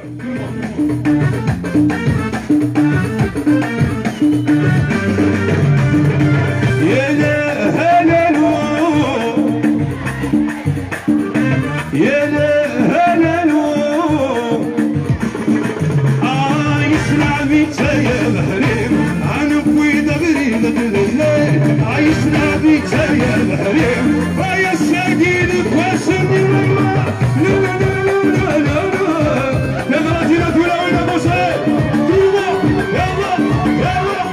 يا لا هلالو يا لا هلالو يسمع بيتا يا بحريم انا بويدا بريدة الليل يسمع بيتا يا بحريم يا ساقين بواسني والله لا لا لا لا لا لا لا غادينا دولا وين بوصير دولا يلا يلا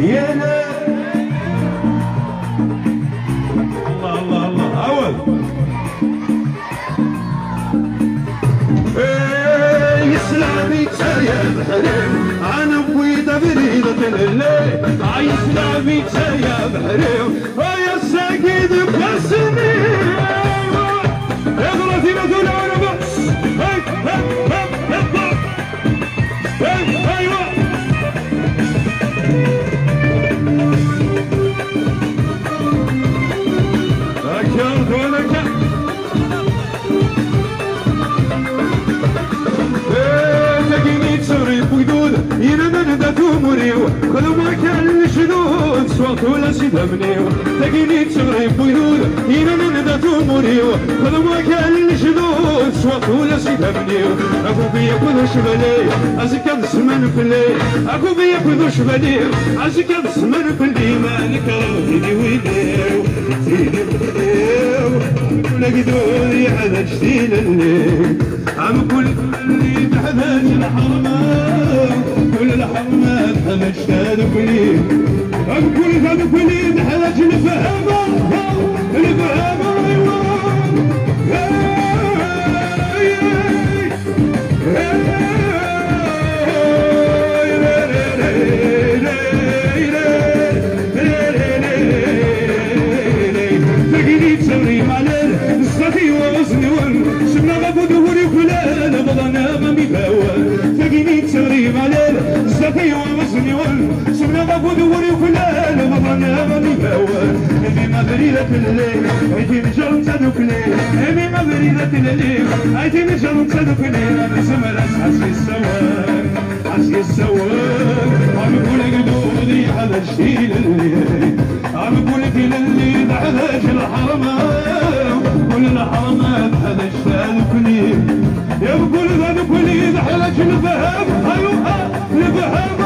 يا لا الله الله الله اول يسلمي يا بحريم انا بويدا بريدة الليل يسلمي يا بحريم يا ساقيد باسمي اغلطينا دون انا بس ايوه خذوا ما كان الجنود صوت ولا شي دمنيو تلاقيني تغري بوينود هنا من ذاتو موريو خذوا ما كان الجنود صوت ولا شي دمنيو اكو بيا كذو شبالي ازكى بسمن فلي اكو بيا كذو شبالي ازكى بسمن فلي مالك روحي ويديو تيدي ويديو لقيتوني على جديد الليل عم كل اللي تحتاج الحرمان كل الحرمان حمشتاد كلي كل هذا كلي تحتاج الفهمة الفهمة تلاقيني تسري معلل الصافي وغصني ون شمنا غابو دوري فلان بضنا غامي باوان تلاقيني تسري معلل الصافي وغصني ون شمنا غابو دوري فلان بضنا غامي باوان امي ما بريدة الليل عيتي نجرم تدوك ليل امي ما بريدة الليل عيتي نجرم تدوك ليل انا سمرس حسي السوان حسي السوان عم بقولك دوري على جديد الليل عم بقولك للي دعلج الحرمان كل الحرمات هذا اشتال كلي يا بقول هذا كلي دعلج الفهم ايوه الفهم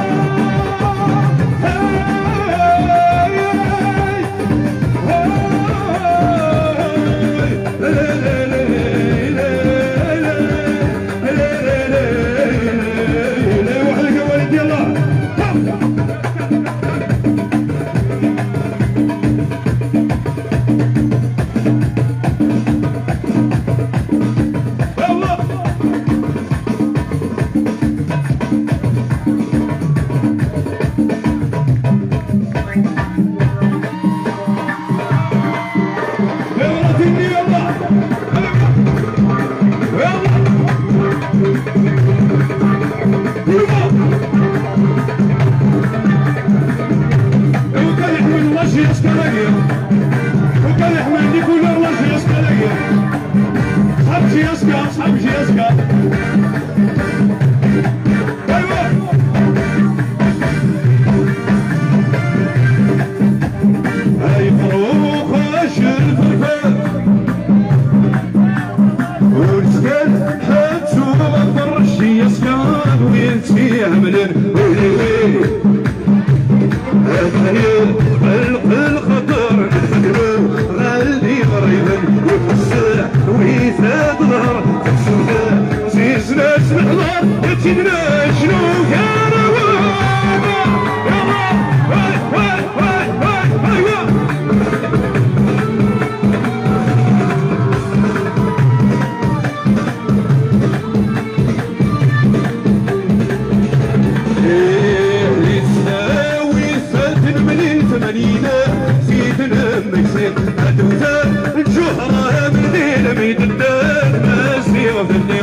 وحدك يا ولد يلا وكان يحملني كل الرجل يسكالي صحبتي يسكا صحبتي يسكا ايوه هاي فروخ اشر فرفان ورسكال حتى ما ضرش يسكال وينتي عملن ويلي ويلي الخطر نفكرو غالي غريبا ويفسر ويثاد ظهر تكسر زيز ناس الحضار تدري شنو كان يلا واي واي واي واي ايوا اللي تساوي سالت من 80 سيدنا ميسين هدوثا الجوهرة من الميد الدار ماسي وفني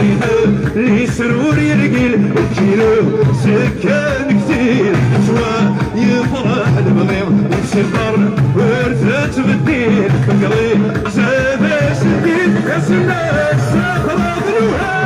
رينا لي سرور يرقل الكيلو سكان كثير سوا يفرح المغير ويسفر ورثات بالدين فقري سابس الدين يا الناس ساخرة ذنوها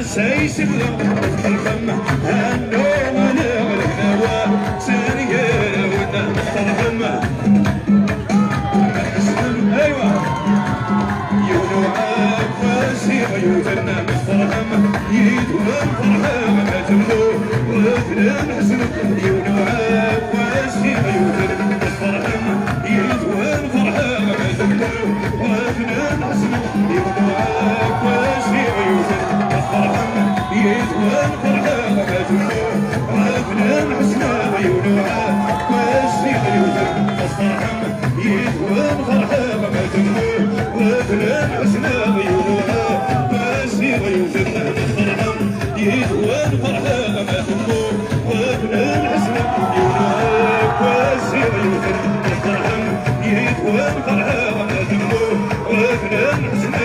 سيسلم الفم هالنوم الهوى سريع ونطرهم ايوه يونوعك فاسيغ يوتنا مصطرهم يدوم فرحهم هتمو وفنان حسن يونوعك فاسيغ يوتنا مصطرهم يدوم فرحهم هتمو وفنان حسن يونوعك فاسيغ يوتنا مصطرهم يدوم فرحهم هتمو وفنان حسن يونوعك فاسيغ يوتنا مصطرهم يدوم فرحهم هتمو وفنان حسن يونوعك فاسيغ يوتنا مصطرهم يدوم فرحهم هتمو وفنان حسن يونوعك فاسيغ يوتنا مصطرهم يدوم فرحهم هتمو وفنان حسن